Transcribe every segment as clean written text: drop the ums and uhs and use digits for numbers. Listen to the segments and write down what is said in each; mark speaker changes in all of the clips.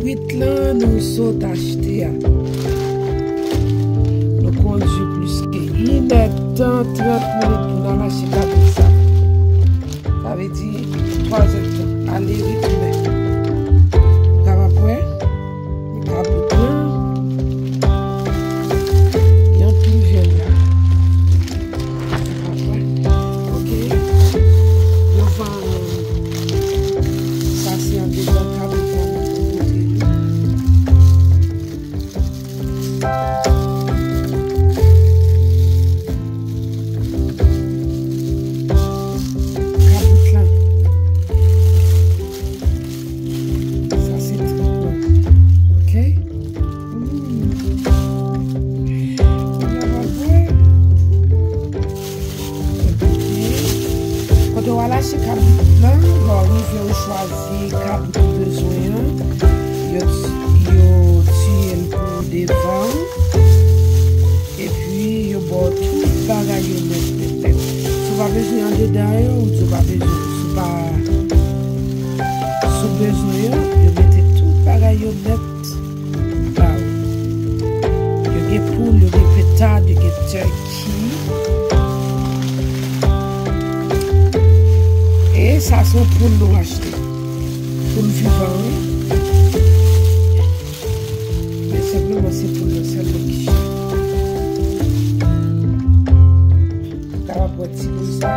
Speaker 1: cabrit là, nous sommes achetés. Nous conduisons plus que 1 heure, 30 minutes pour nous acheter cabrit ça. Ça veut dire 3 heures de temps. Allez, rythme. Vous avez prêt? Le cabrit là. Il y a un plus jeune là. Ok? Nous allons. Ça, c'est un deuxième cabrit. Voilà, c'est cabrit là. Bon, il faut choisir cabrit besoin. Yo tire pour devant. Et puis, yo boit tout bagage yo mettre. Tu vas besoin de dedans ou tu vas besoin sous besoin yo mettre tout bagage yo mettre. Là. Yo get poule, yo get pétard, yo get turkey. Et ça, c'est pour nous acheter. Pour le vivant. Mais simplement, c'est pour le seul qui cherche. Car on peut tirer ça,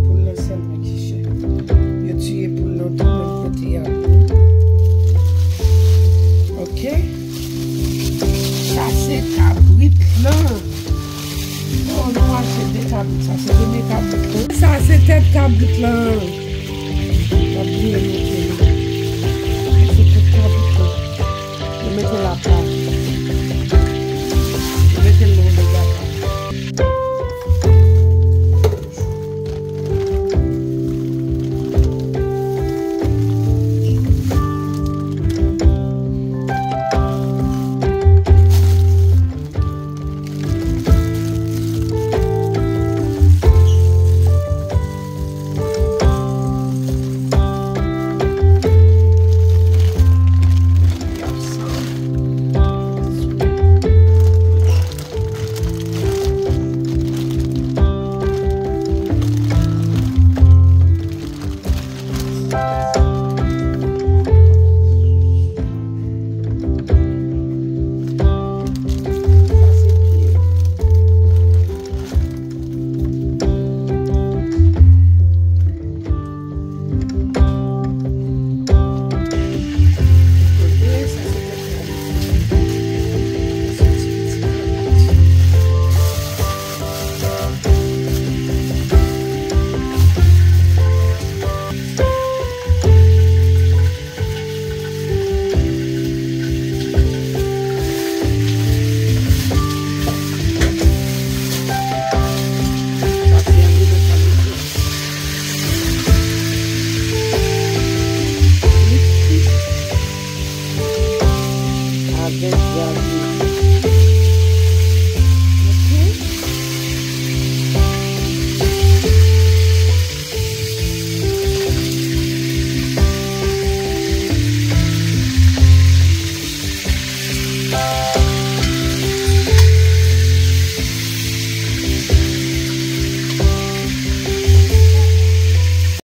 Speaker 1: pour le seul qui cherche. Je tue pour l'autre, même côté. Ok? Ça, c'est cabrit là. Oh non, c'est des tables, ça c'est des tables. Ça c'est tête table là. C'est tête table là. Je mets la place.